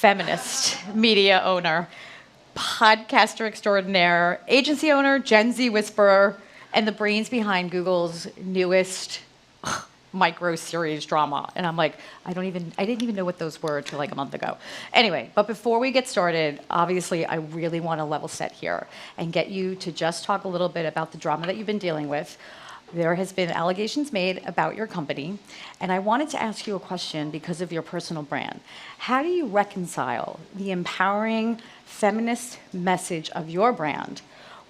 feminist, media owner, podcaster extraordinaire, agency owner, Gen Z whisperer, and the brains behind Google's newest micro series drama. And I'm like, I didn't even know what those were till like a month ago. Anyway, but before we get started, obviously I really want to level set here and get you to just talk a little bit about the drama that you've been dealing with. There has been allegations made about your company, and I wanted to ask you a question because of your personal brand. How do you reconcile the empowering feminist message of your brand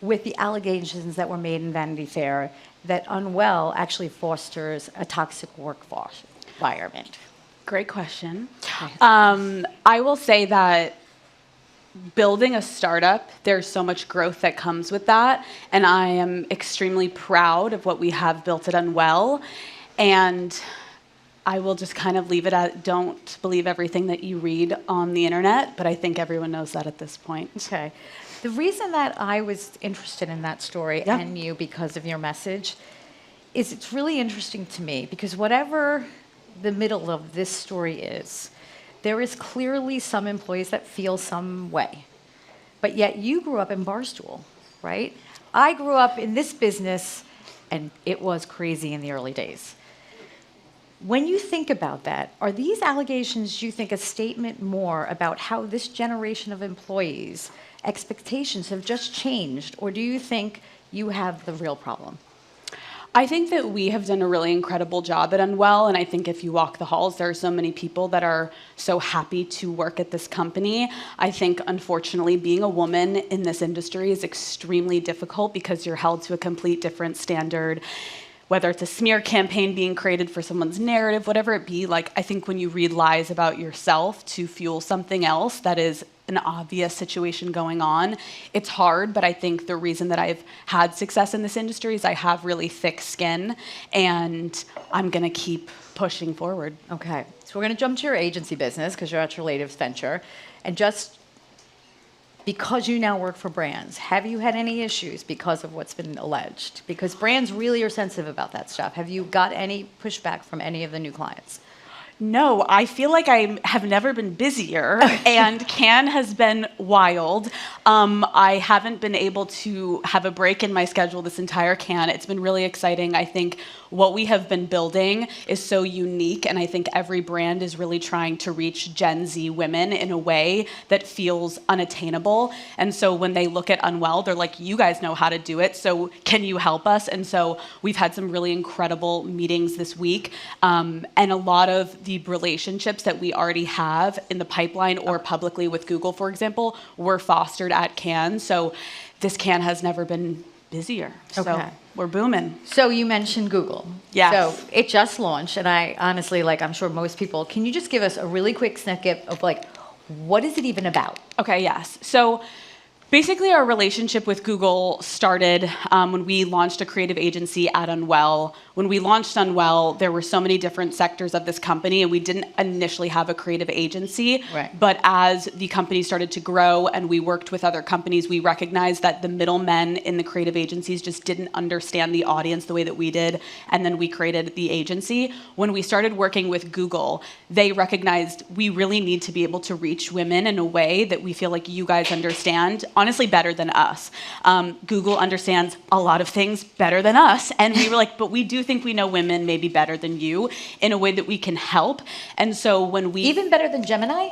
with the allegations that were made in Vanity Fair that Unwell actually fosters a toxic workforce environment? Great question. I will say that building a startup, there's so much growth that comes with that, and I am extremely proud of what we have built at Unwell. And I will just kind of leave it at, don't believe everything that you read on the internet, but I think everyone knows that at this point. Okay. The reason that I was interested in that story and you because of your message is it's really interesting to me because whatever the middle of this story is, there is clearly some employees that feel some way. But yet you grew up in Barstool, right? I grew up in this business and it was crazy in the early days. When you think about that, are these allegations, do you think, a statement more about how this generation of employees' expectations have just changed, or do you think you have the real problem? I think that we have done a really incredible job at Unwell, and I think if you walk the halls, there are so many people that are so happy to work at this company. I think, unfortunately, being a woman in this industry is extremely difficult because you're held to a complete different standard. Whether it's a smear campaign being created for someone's narrative, whatever it be, like I think when you read lies about yourself to fuel something else that is an obvious situation going on, it's hard, but I think the reason that I've had success in this industry is I have really thick skin, and I'm gonna keep pushing forward. Okay, so we're gonna jump to your agency business because you're at your latest venture, and just because you now work for brands, have you had any issues because of what's been alleged? Because brands really are sensitive about that stuff. Have you got any pushback from any of the new clients? No, I feel like I have never been busier, and Cannes has been wild. I haven't been able to have a break in my schedule this entire Cannes. It's been really exciting. I think what we have been building is so unique, and I think every brand is really trying to reach Gen Z women in a way that feels unattainable. And so when they look at Unwell, they're like, you guys know how to do it, so can you help us? And so we've had some really incredible meetings this week, and a lot of the relationships that we already have in the pipeline or publicly with Google, for example, were fostered at Cannes. So this Cannes has never been busier. So we're booming. So you mentioned Google. Yeah. So it just launched, and I honestly, like I'm sure most people, can you just give us a really quick snippet of like, what is it even about? Okay, yes. So basically, our relationship with Google started when we launched a creative agency at Unwell. When we launched Unwell, there were so many different sectors of this company, and we didn't initially have a creative agency. Right. But as the company started to grow and we worked with other companies, we recognized that the middlemen in the creative agencies just didn't understand the audience the way that we did, and then we created the agency. When we started working with Google, they recognized we really need to be able to reach women in a way that we feel like you guys understand, honestly better than us. Google understands a lot of things better than us, and we were like, but we do think we know women maybe better than you in a way that we can help. And so when we... Even better than Gemini?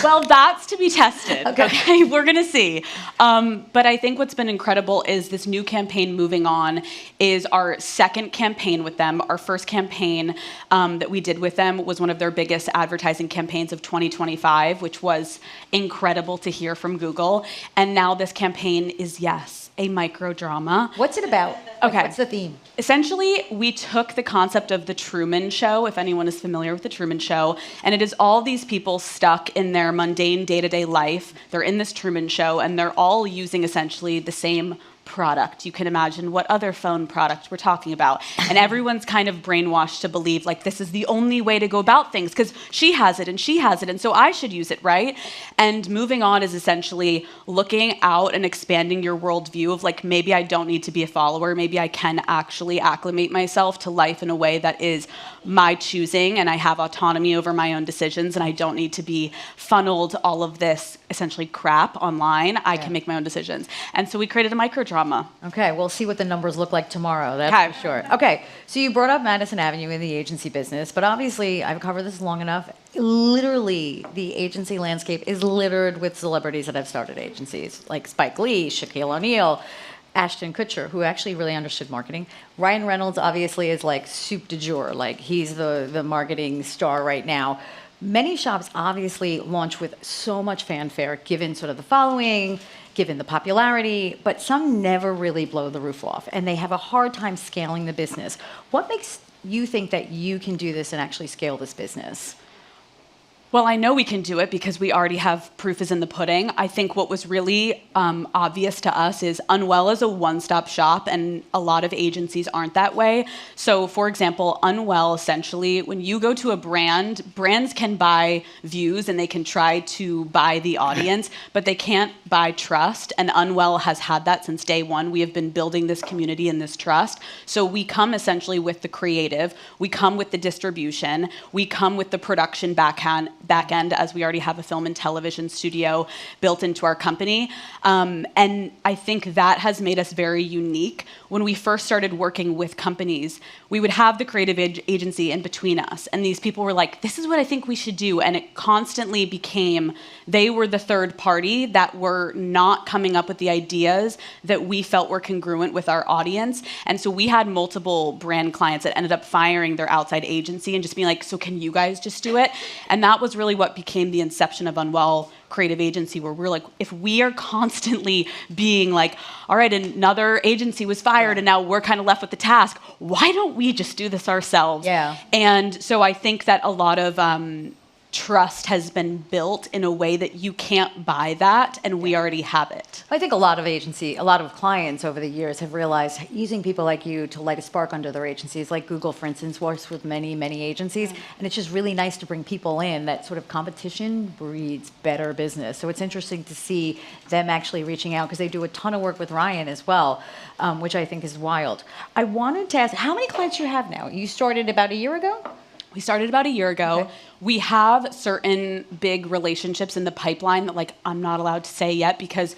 Well, that's to be tested. Okay. We're going to see. But I think what's been incredible is this new campaign, Moving On, is our second campaign with them. Our first campaign that we did with them was one of their biggest advertising campaigns of 2025, which was incredible to hear from Google. And now this campaign is, yes, a micro drama. What's it about? Okay. What's the theme? Essentially, we took the concept of the Truman Show, if anyone is familiar with the Truman Show, and it is all these people stuck in their mundane day-to-day life. They're in this Truman Show, and they're all using essentially the same product, you can imagine what other phone product we're talking about. And everyone's kind of brainwashed to believe like this is the only way to go about things because she has it and she has it and so I should use it, right? And moving on is essentially looking out and expanding your worldview of like maybe I don't need to be a follower, maybe I can actually acclimate myself to life in a way that is my choosing and I have autonomy over my own decisions and I don't need to be funneled all of this essentially crap online. I can make my own decisions. And so we created a microdrama. Okay, we'll see what the numbers look like tomorrow, that's for sure. Okay, so you brought up Madison Avenue in the agency business, but obviously I've covered this long enough. Literally, the agency landscape is littered with celebrities that have started agencies, like Spike Lee, Shaquille O'Neal, Ashton Kutcher, who actually really understood marketing. Ryan Reynolds obviously is like soup du jour, like he's the marketing star right now. Many shops obviously launch with so much fanfare, given sort of the following, given the popularity, but some never really blow the roof off, and they have a hard time scaling the business. What makes you think that you can do this and actually scale this business? Well, I know we can do it because we already have proof is in the pudding. I think what was really obvious to us is Unwell is a one-stop shop, and a lot of agencies aren't that way. So, for example, Unwell, essentially, when you go to a brand, brands can buy views and they can try to buy the audience, but they can't buy trust, and Unwell has had that since day one. We have been building this community and this trust. So we come essentially with the creative, we come with the distribution, we come with the production back end, as we already have a film and television studio built into our company. And I think that has made us very unique. When we first started working with companies, we would have the creative agency in between us. And these people were like, this is what I think we should do. And it constantly became, they were the third party that were not coming up with the ideas that we felt were congruent with our audience. And so we had multiple brand clients that ended up firing their outside agency and just being like, so can you guys just do it? And that was really what became the inception of Unwell Creative Agency, where we're like, if we are constantly being like, all right, another agency was fired and now we're kind of left with the task, why don't we just do this ourselves? Yeah. And so I think that a lot of trust has been built in a way that you can't buy that, and we already have it. I think a lot of clients over the years have realized using people like you to light a spark under their agencies, like Google, for instance, works with many, many agencies, and it's just really nice to bring people in. That sort of competition breeds better business. So it's interesting to see them actually reaching out because they do a ton of work with Ryan as well, which I think is wild. I wanted to ask, how many clients you have now? You started about a year ago? We started about a year ago. Okay. We have certain big relationships in the pipeline that, like, I'm not allowed to say yet because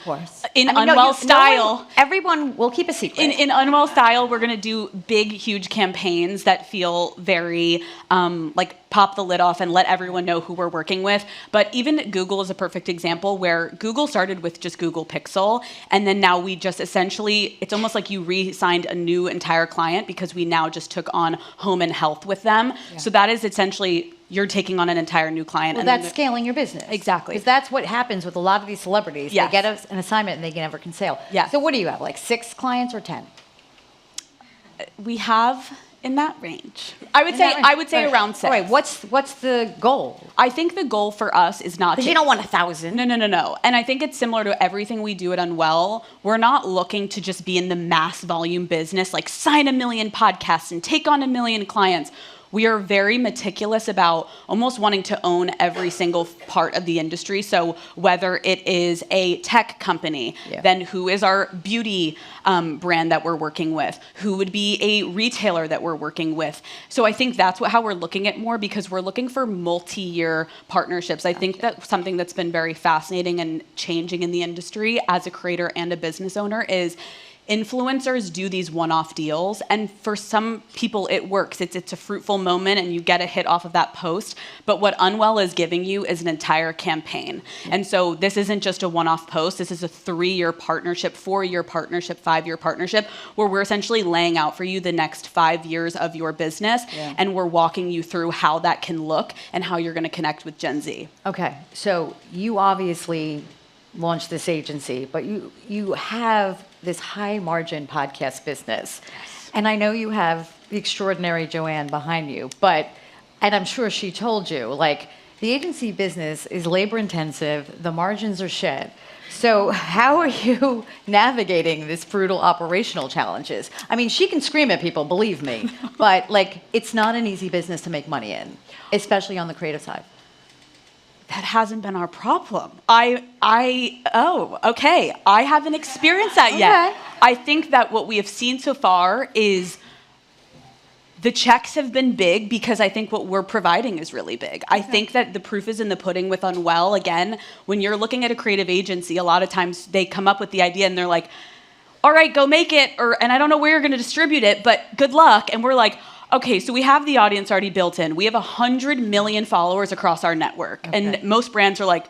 in Unwell style, everyone will keep a secret. In Unwell style, we're going to do big, huge campaigns that feel very like pop the lid off and let everyone know who we're working with. But even Google is a perfect example where Google started with just Google Pixel, and then now we just essentially, it's almost like you re-signed a new entire client because we now just took on home and health with them. Yeah. So that is essentially, you're taking on an entire new client. Well, and that's scaling your business. Exactly. Because that's what happens with a lot of these celebrities. Yes. They get an assignment and they never can sell. Yeah. So what do you have, like 6 clients or 10? We have in that range. I would say around 6. All right, what's the goal? I think the goal for us is not to... Because you don't want 1,000. No. And I think it's similar to everything we do at Unwell. We're not looking to just be in the mass volume business, like sign 1 million podcasts and take on 1 million clients. We are very meticulous about almost wanting to own every single part of the industry. So whether it is a tech company, then who is our beauty brand that we're working with? Who would be a retailer that we're working with? So I think that's how we're looking at more, because we're looking for multi-year partnerships. I think that's something that's been very fascinating and changing in the industry as a creator and a business owner is influencers do these one-off deals, and for some people it works. It's a fruitful moment and you get a hit off of that post, but what Unwell is giving you is an entire campaign. And so this isn't just a one-off post, this is a 3-year partnership, 4-year partnership, 5-year partnership, where we're essentially laying out for you the next 5 years of your business, and we're walking you through how that can look and how you're going to connect with Gen Z. Okay, so you obviously launched this agency, but you have this high margin podcast business. Yes. And I know you have the extraordinary Joanne behind you, and I'm sure she told you, like, The agency business is labor intensive, the margins are shed. So, how are you navigating this brutal operational challenges? I mean, she can scream at people, believe me, but like, it's not an easy business to make money in, especially on the creative side. That hasn't been our problem. Okay. I haven't experienced that yet. Okay. I think that what we have seen so far is the checks have been big because I think what we're providing is really big. I think that the proof is in the pudding with Unwell. Again, when you're looking at a creative agency, a lot of times they come up with the idea and they're like, all right, go make it, and I don't know where you're going to distribute it, but good luck. And we're like, okay, so we have the audience already built in. We have 100 million followers across our network. Okay. And most brands are like,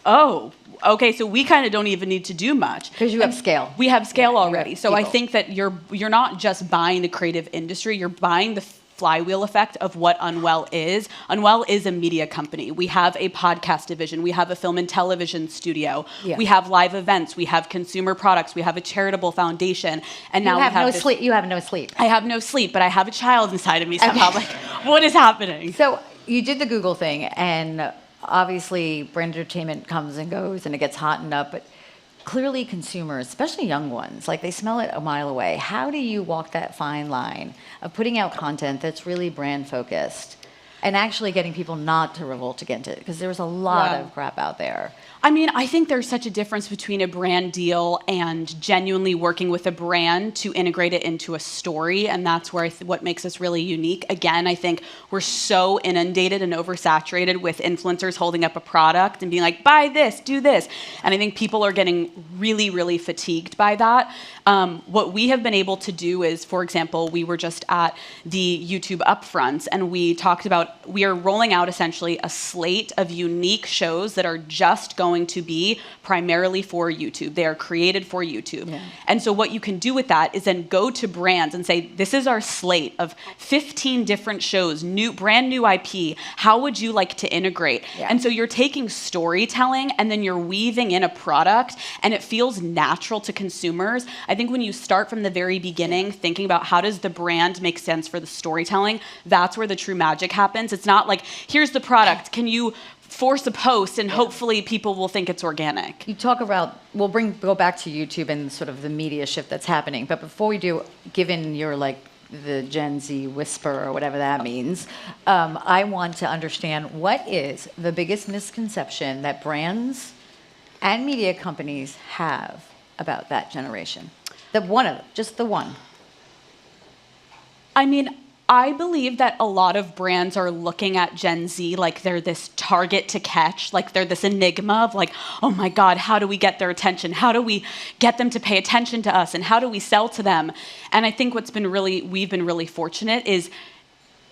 oh, okay, so we kind of don't even need to do much. Because you have scale. We have scale already. So people. I think that you're not just buying the creative industry, you're buying the flywheel effect of what Unwell is. Unwell is a media company. We have a podcast division. We have a film and television studio. Yeah. We have live events. We have consumer products. We have a charitable foundation. And now we have no sleep. You have no sleep. I have no sleep, but I have a child inside of me somehow. Okay. Like, what is happening? So you did the Google thing, and obviously brand entertainment comes and goes, and it gets hottened up, but clearly consumers, especially young ones, like they smell it a mile away. How do you walk that fine line of putting out content that's really brand focused and actually getting people not to revolt against it? Because there's a lot of crap out there. I mean, I think there's such a difference between a brand deal and genuinely working with a brand to integrate it into a story, and that's where what makes us really unique. Again, I think we're so inundated and oversaturated with influencers holding up a product and being like, buy this, do this. And I think people are getting really, really fatigued by that. What we have been able to do is, for example, we were just at the YouTube upfronts, and we talked about, we are rolling out essentially a slate of unique shows that are just going to be primarily for YouTube. They are created for YouTube. Yeah. And so what you can do with that is then go to brands and say, this is our slate of 15 different shows, brand new IP. How would you like to integrate? Yeah. And so you're taking storytelling and then you're weaving in a product, and it feels natural to consumers. I think when you start from the very beginning, thinking about how does the brand make sense for the storytelling, that's where the true magic happens. It's not like, here's the product, can you force a post and hopefully people will think it's organic. You talk about, we'll go back to YouTube and sort of the media shift that's happening. But before we do, given your the Gen Z whisper or whatever that means, I want to understand what is the biggest misconception that brands and media companies have about that generation? Just the one. I mean, I believe that a lot of brands are looking at Gen Z like they're this target to catch, like they're this enigma of like, oh my God, how do we get their attention? How do we get them to pay attention to us? And how do we sell to them? And I think we've been really fortunate is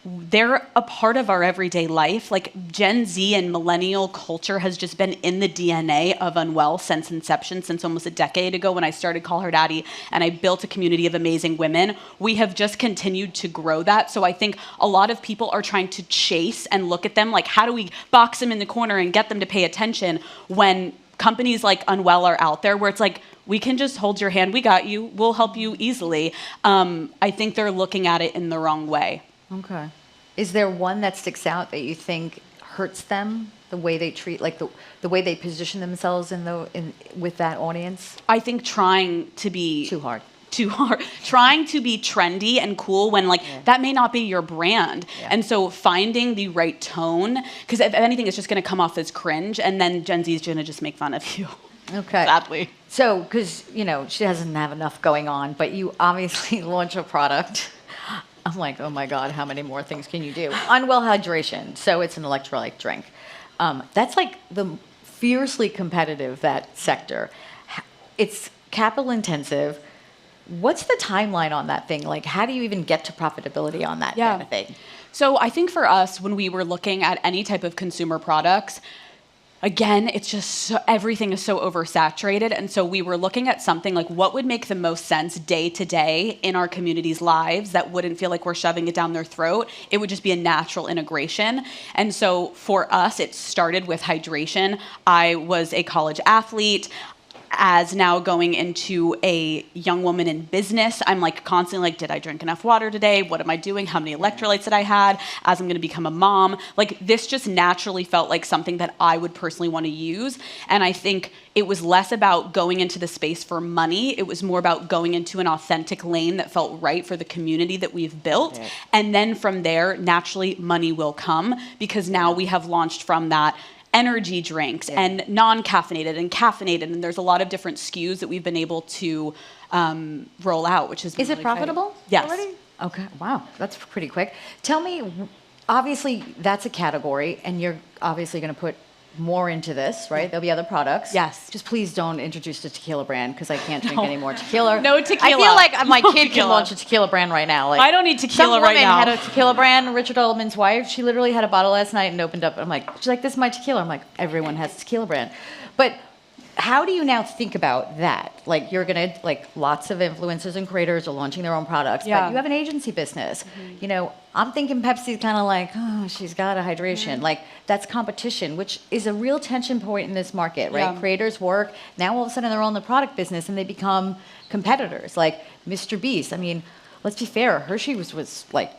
they're a part of our everyday life. Like Gen Z and millennial culture has just been in the DNA of Unwell since inception, since almost a decade ago when I started Call Her Daddy and I built a community of amazing women. We have just continued to grow that. So I think a lot of people are trying to chase and look at them like, how do we box them in the corner and get them to pay attention, when companies like Unwell are out there where it's like, we can just hold your hand, we got you, we'll help you easily. I think they're looking at it in the wrong way. Okay. Is there one that sticks out that you think hurts them, the way they treat, like the way they position themselves with that audience? I think trying to be too hard, trying to be trendy and cool when that may not be your brand. Yeah. And so finding the right tone, because if anything, it's just going to come off as cringe, and then Gen Z is going to just make fun of you. Okay. Sadly. So, because she doesn't have enough going on, but you obviously launch a product. I'm like, oh my God, how many more things can you do? Unwell Hydration, so it's an electrolyte drink. That's like the fiercely competitive, that sector. It's capital intensive. What's the timeline on that thing? Like, how do you even get to profitability on that kind of thing? So I think for us, when we were looking at any type of consumer products, again, it's just everything is so oversaturated. And so we were looking at something like what would make the most sense day to day in our community's lives that wouldn't feel like we're shoving it down their throat. It would just be a natural integration. And so for us, it started with hydration. I was a college athlete. as now going into a young woman in business, I'm like constantly like, did I drink enough water today? What am I doing? How many electrolytes did I had? As I'm going to become a mom, like this just naturally felt like something that I would personally want to use. And I think it was less about going into the space for money. It was more about going into an authentic lane that felt right for the community that we've built. Okay. And then from there, naturally, money will come because now we have launched from that energy drinks and non-caffeinated and caffeinated, and there's a lot of different SKUs that we've been able to roll out, which is Is it profitable? Yes. Already? Okay. Wow, that's pretty quick. Tell me, obviously that's a category, and you're obviously going to put more into this, right? There'll be other products. Yes. Just please don't introduce the tequila brand because I can't drink any more tequila. No tequila. I feel like my No kid can tequila. launch a tequila brand right now. Like I don't need tequila some right woman now. had a tequila brand. Richard Edelman's wife. She literally had a bottle last night and opened up. I'm like, she's like, this is my tequila. I'm like, everyone has a tequila brand, but how do you now think about that? Like you're gonna like lots of influencers and creators are launching their own products, but you have an agency business. You know, I'm thinking Pepsi's kind of like, oh, she's got a hydration. Like that's competition, which is a real tension point in this market, right? Yeah. Creators work now all of a sudden they're on the product business and they become competitors. Like Mr. Beast. I mean, let's be fair. Hershey was like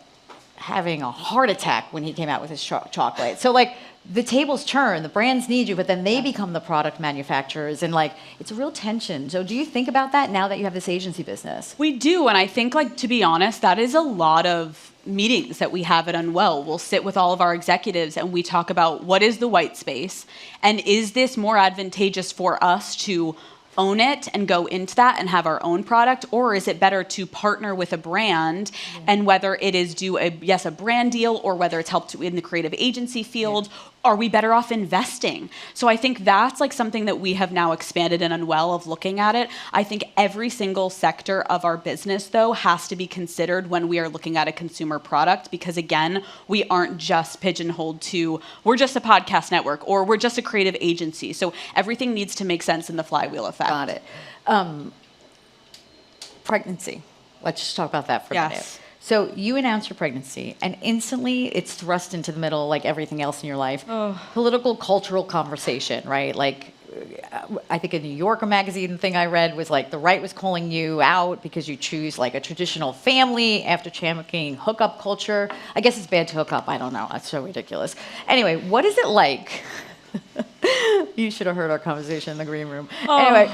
having a heart attack when he came out with his chocolate. So like the tables turn, the brands need you, but then they become the product manufacturers, and like it's a real tension. So do you think about that now that you have this agency business? We do, and I think, like, to be honest, that is a lot of meetings that we have at Unwell. We'll sit with all of our executives and we talk about what is the white space, and is this more advantageous for us to own it and go into that and have our own product, or is it better to partner with a brand, and whether it is do a brand deal or whether it's helped in the creative agency field, are we better off investing? So I think that's like something that we have now expanded in Unwell of looking at it. I think every single sector of our business though has to be considered when we are looking at a consumer product, because again, we aren't just pigeonholed to we're just a podcast network or we're just a creative agency. So everything needs to make sense in the flywheel effect. Got it. Pregnancy. Let's just talk about that for a minute. So you announce your pregnancy, and instantly it's thrust into the middle, like everything else in your life. Political, cultural conversation, right? Like, I think a New Yorker magazine thing I read was like the right was calling you out because you choose like a traditional family after championing hookup culture. I guess it's bad to hook up. I don't know. That's so ridiculous. Anyway, what is it like? You should have heard our conversation in the green room. Anyway,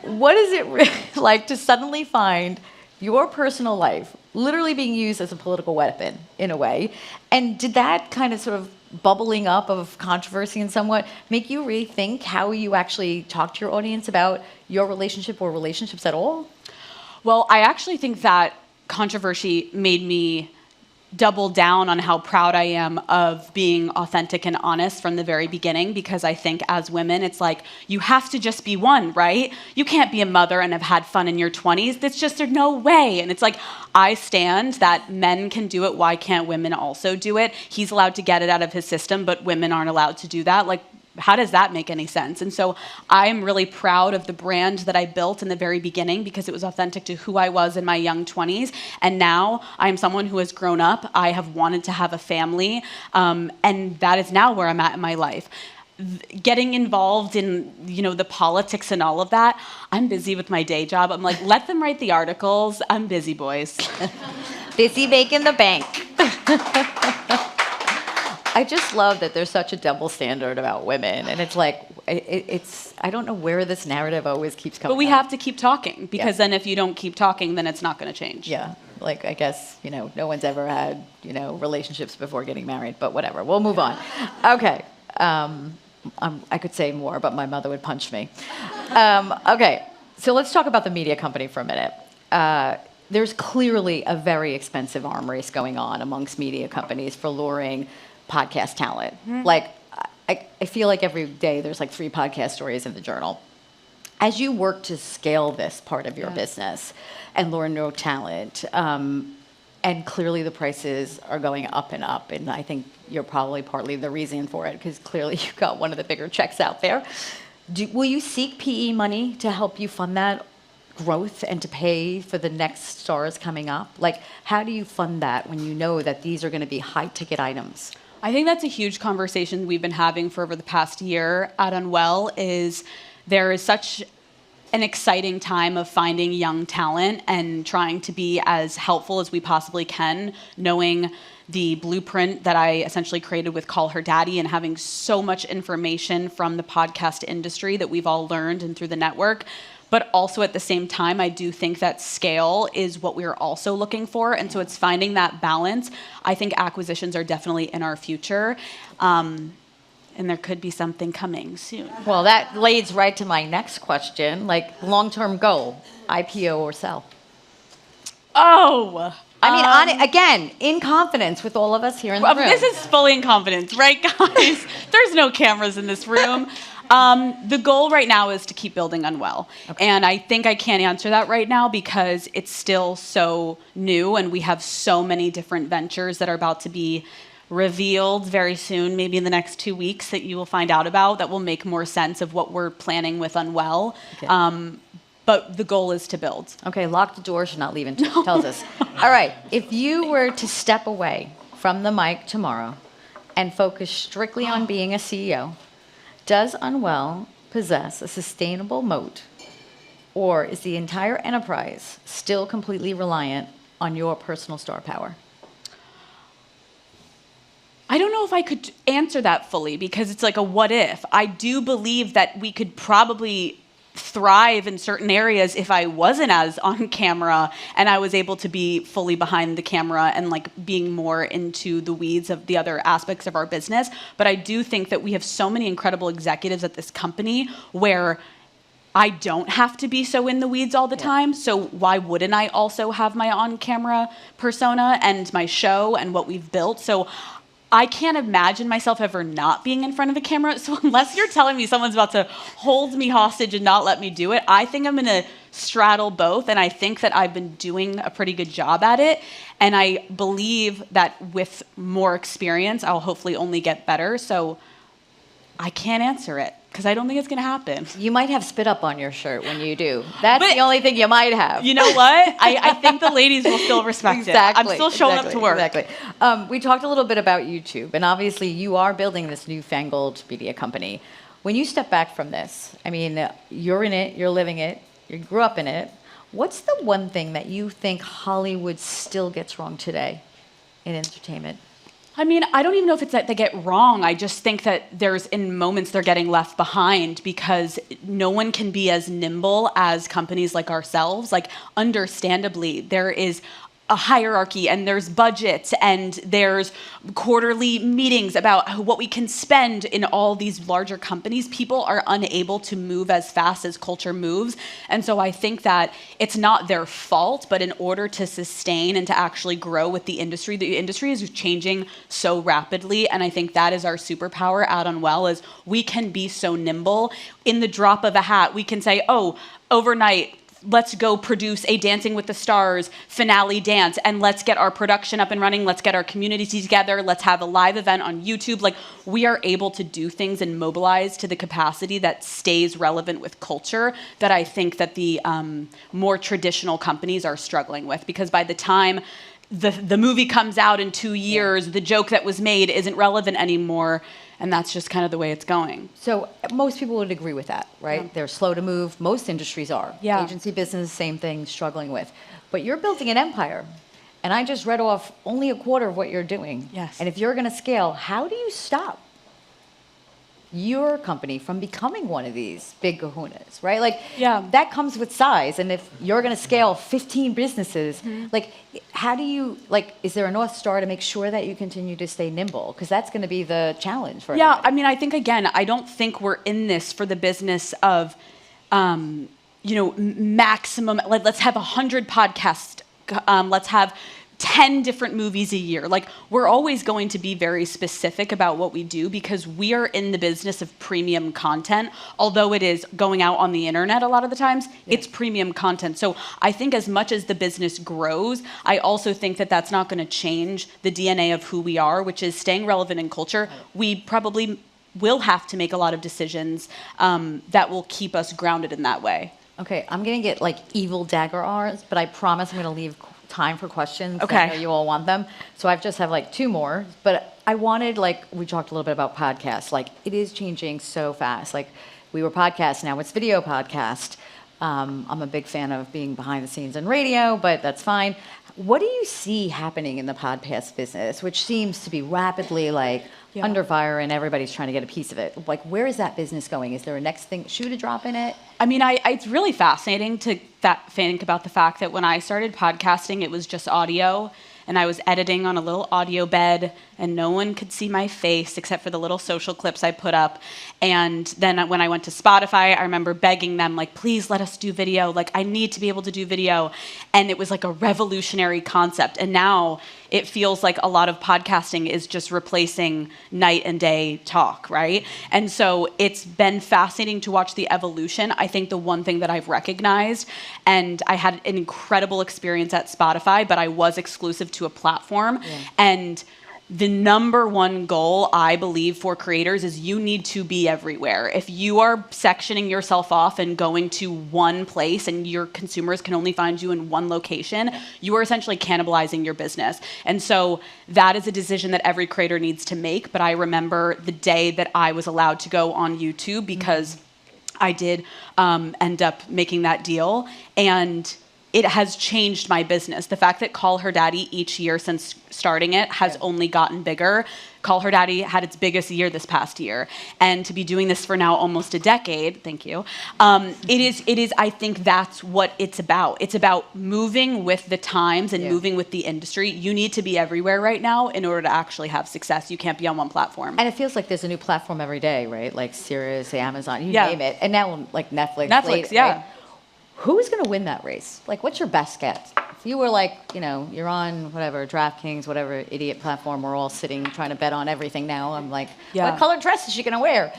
what is it like to suddenly find your personal life literally being used as a political weapon in a way? And did that kind of sort of bubbling up of controversy and somewhat make you rethink how you actually talk to your audience about your relationship or relationships at all? Well, I actually think that controversy made me double down on how proud I am of being authentic and honest from the very beginning, because I think as women, it's like, you have to just be one, right? You can't be a mother and have had fun in your 20s. That's just, there's no way. And it's like, I stand that men can do it. Why can't women also do it? He's allowed to get it out of his system, but women aren't allowed to do that. Like, how does that make any sense? And so I'm really proud of the brand that I built in the very beginning, because it was authentic to who I was in my young 20s. And now I'm someone who has grown up. I have wanted to have a family. And that is now where I'm at in my life. Getting involved in, the politics and all of that, I'm busy with my day job. I'm like, let them write the articles. I'm busy, boys. Busy making the bank. I just love that there's such a double standard about women, and it's like it's I don't know where this narrative always keeps coming. But we up. have to keep talking, because then if you don't keep talking, then it's not going to change. Yeah, like I guess no one's ever had relationships before getting married, but whatever. We'll move on. Okay, I could say more, but my mother would punch me. Okay, so let's talk about the media company for a minute. There's clearly a very expensive arm race going on amongst media companies for luring podcast talent. Like, I feel like every day there's like 3 podcast stories in the Journal. As you work to scale this part of your business and lure new talent, and clearly the prices are going up and up, and I think you're probably partly the reason for it, because clearly you've got one of the bigger checks out there. Will you seek PE money to help you fund that growth and to pay for the next stars coming up? Like, how do you fund that when you know that these are going to be high-ticket items? I think that's a huge conversation we've been having for over the past year at Unwell. Is there is such an exciting time of finding young talent and trying to be as helpful as we possibly can, knowing the blueprint that I essentially created with Call Her Daddy and having so much information from the podcast industry that we've all learned and through the network. But also at the same time, I do think that scale is what we're also looking for. And so it's finding that balance. I think acquisitions are definitely in our future. And there could be something coming soon. Well, that leads right to my next question, like long-term goal, IPO or sell. Oh, I mean, again, in confidence with all of us here in the room. This is fully in confidence, right, guys? There's no cameras in this room. The goal right now is to keep building Unwell. Okay. And I think I can't answer that right now because it's still so new and we have so many different ventures that are about to be revealed very soon, maybe in the next 2 weeks, that you will find out about that will make more sense of what we're planning with Unwell. Okay. But the goal is to build. Okay, lock the doors, you're not leaving. Tells us. All right, if you were to step away from the mic tomorrow and focus strictly on being a CEO, does Unwell possess a sustainable moat, or is the entire enterprise still completely reliant on your personal star power? I don't know if I could answer that fully because it's like a what if. I do believe that we could probably thrive in certain areas if I wasn't as on camera and I was able to be fully behind the camera and like being more into the weeds of the other aspects of our business. But I do think that we have so many incredible executives at this company where I don't have to be so in the weeds all the time. So why wouldn't I also have my on-camera persona and my show and what we've built? So I can't imagine myself ever not being in front of a camera. So unless you're telling me someone's about to hold me hostage and not let me do it, I think I'm going to straddle both. And I think that I've been doing a pretty good job at it. And I believe that with more experience, I'll hopefully only get better. So I can't answer it because I don't think it's going to happen. You might have spit up on your shirt when you do. That's the only thing you might have. You know what? I think the ladies will still respect it. I'm still showing up to work. Exactly. We talked a little bit about YouTube, and obviously you are building this newfangled media company. When you step back from this, I mean, you're in it, you're living it, you grew up in it. What's the one thing that you think Hollywood still gets wrong today in entertainment? I mean, I don't even know if it's that they get wrong. I just think that there's in moments they're getting left behind because no one can be as nimble as companies like ourselves. Like, understandably, there is a hierarchy and there's budgets and there's quarterly meetings about what we can spend in all these larger companies. People are unable to move as fast as culture moves. And so I think that it's not their fault, but in order to sustain and to actually grow with the industry is changing so rapidly. And I think that is our superpower at Unwell is we can be so nimble. In the drop of a hat, we can say, oh, overnight, let's go produce a Dancing with the Stars finale dance and let's get our production up and running. Let's get our community together. Let's have a live event on YouTube. Like, we are able to do things and mobilize to the capacity that stays relevant with culture that I think that the more traditional companies are struggling with, because by the time the movie comes out in 2 years, the joke that was made isn't relevant anymore. And that's just kind of the way it's going. So most people would agree with that, right? Yeah. They're slow to move. Most industries are. Yeah. Agency business, same thing, struggling with. But you're building an empire. And I just read off only a quarter of what you're doing. Yes. And if you're going to scale, how do you stop your company from becoming one of these big kahunas, right? Like, that comes with size. And if you're going to scale 15 businesses, like, how do you, like, is there a North Star to make sure that you continue to stay nimble? Because that's going to be the challenge for everybody. I mean, I think, again, I don't think we're in this for the business of, maximum, let's have 100 podcasts, let's have 10 different movies a year. Like, we're always going to be very specific about what we do because we are in the business of premium content. Although it is going out on the internet a lot of the times, it's premium content. So I think as much as the business grows, I also think that that's not going to change the DNA of who we are, which is staying relevant in culture. We probably will have to make a lot of decisions that will keep us grounded in that way. Okay, I'm going to get like evil dagger R's, but I promise I'm going to leave time for questions. Okay. I know you all want them. So I just have like 2 more. But I wanted, like, we talked a little bit about podcasts. Like, it is changing so fast. Like, we were podcasts, now it's video podcast. I'm a big fan of being behind the scenes in radio, but that's fine. What do you see happening in the podcast business, which seems to be rapidly under fire and everybody's trying to get a piece of it? Like, where is that business going? Is there a next shoe to drop in it? I mean, it's really fascinating to think about the fact that when I started podcasting, it was just audio. And I was editing on a little audio bed, and no one could see my face except for the little social clips I put up. And then when I went to Spotify, I remember begging them, like, please let us do video. Like, I need to be able to do video. And it was like a revolutionary concept. And now it feels like a lot of podcasting is just replacing night and day talk, right? And so it's been fascinating to watch the evolution. I think the one thing that I've recognized, and I had an incredible experience at Spotify, but I was exclusive to a platform. Yeah. And the number one goal, I believe, for creators is you need to be everywhere. If you are sectioning yourself off and going to one place and your consumers can only find you in one location, you are essentially cannibalizing your business. And so that is a decision that every creator needs to make. But I remember the day that I was allowed to go on YouTube because I did end up making that deal. And it has changed my business. The fact that Call Her Daddy each year since starting it has only gotten bigger. Call Her Daddy had its biggest year this past year. And to be doing this for now almost a decade, thank you, it is, I think that's what it's about. It's about moving with the times and moving with the industry. You need to be everywhere right now in order to actually have success. You can't be on one platform. And it feels like there's a new platform every day, right? Like Sirius, Amazon, you name it. And now like Netflix. Right? Who's going to win that race? Like, what's your best guess? If you were like, you're on whatever, DraftKings, whatever idiot platform, we're all sitting trying to bet on everything now. I'm like, what color dress is she going to wear?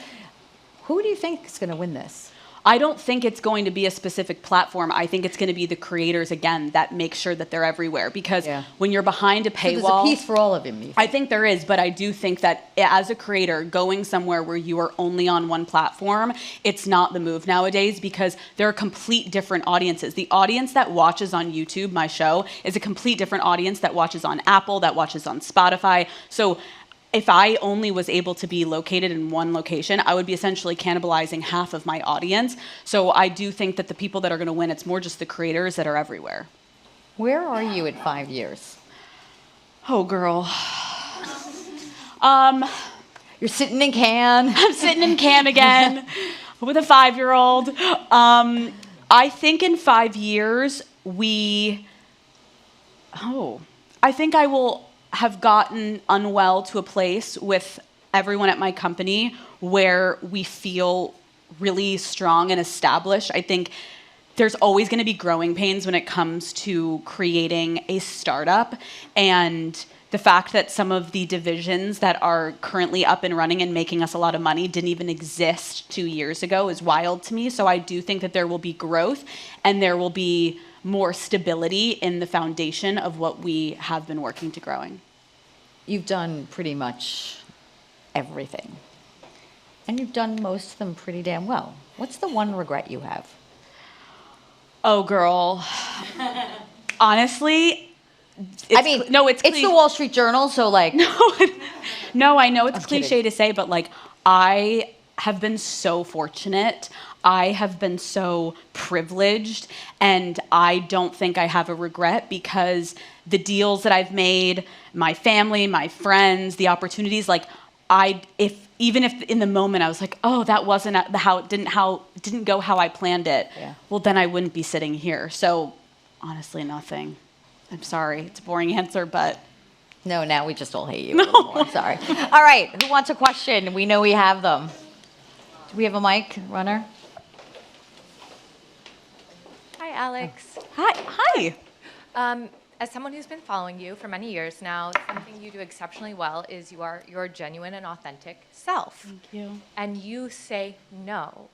Who do you think is going to win this? I don't think it's going to be a specific platform. I think it's going to be the creators, again, that make sure that they're everywhere. Because when you're behind a paywall... So there's a piece for all of them. I think there is, but I do think that as a creator, going somewhere where you are only on one platform, it's not the move nowadays because there are complete different audiences. The audience that watches on YouTube, my show, is a complete different audience that watches on Apple, that watches on Spotify. So if I only was able to be located in one location, I would be essentially cannibalizing half of my audience. So I do think that the people that are going to win, it's more just the creators that are everywhere. Where are you in 5 years? Oh, girl. You're sitting in Cannes. I'm sitting in Cannes again with a 5-year-old. I think in 5 years, I think I will have gotten Unwell to a place with everyone at my company where we feel really strong and established. I think there's always going to be growing pains when it comes to creating a startup. And the fact that some of the divisions that are currently up and running and making us a lot of money didn't even exist 2 years ago is wild to me. So I do think that there will be growth and there will be more stability in the foundation of what we have been working to growing. You've done pretty much everything. And you've done most of them pretty damn well. What's the one regret you have? Oh, girl. Honestly, it's the Wall Street Journal, so like... No, I know it's cliche to say, but like, I have been so fortunate. I have been so privileged, and I don't think I have a regret because the deals that I've made, my family, my friends, the opportunities, like even if in the moment I was like, oh, that wasn't didn't go how I planned it. Yeah. Well, then I wouldn't be sitting here. So honestly, nothing. I'm sorry. It's a boring answer, but. No, now we just all hate you a little more. Sorry. All right. Who wants a question? We know we have them. Do we have a mic runner? Hi, Alex. Hi. As someone who's been following you for many years now, something you do exceptionally well is you are your genuine and authentic self. Thank you. And you say no,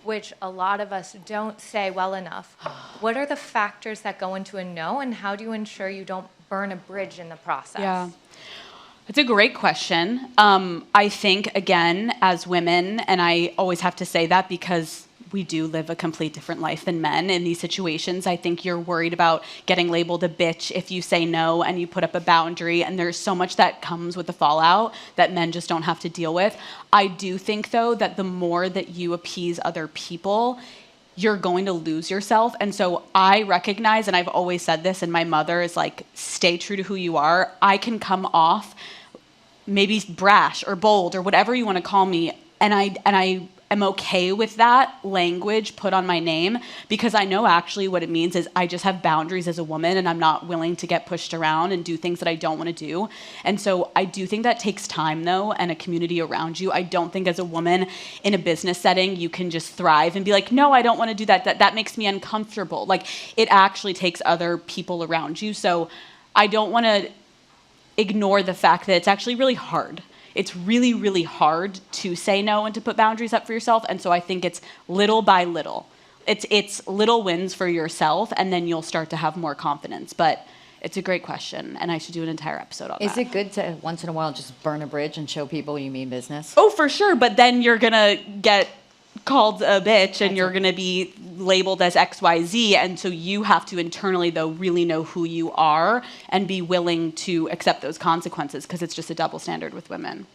which a lot of us don't say well enough. What are the factors that go into a no, and how do you ensure you don't burn a bridge in the process? Yeah. It's a great question. I think, again, as women, and I always have to say that because we do live a complete different life than men in these situations. I think you're worried about getting labeled a bitch if you say no and you put up a boundary, and there's so much that comes with the fallout that men just don't have to deal with. I do think, though, that the more that you appease other people, you're going to lose yourself. And so I recognize, and I've always said this, and my mother is like, stay true to who you are. I can come off maybe brash or bold or whatever you want to call me, and I am okay with that language put on my name, because I know actually what it means is I just have boundaries as a woman, and I'm not willing to get pushed around and do things that I don't want to do. And so I do think that takes time, though, and a community around you. I don't think as a woman in a business setting you can just thrive and be like, no, I don't want to do that. That makes me uncomfortable. Like, it actually takes other people around you. So I don't want to ignore the fact that it's actually really hard. It's really, really hard to say no and to put boundaries up for yourself. And so I think it's little by little. It's little wins for yourself, and then you'll start to have more confidence. But it's a great question, and I should do an entire episode on that. Is it good to once in a while just burn a bridge and show people you mean business? Oh, for sure. But then you're going to get called a bitch, and you're going to be labeled as XYZ. And so you have to internally, though, really know who you are and be willing to accept those consequences, because it's just a double standard with women.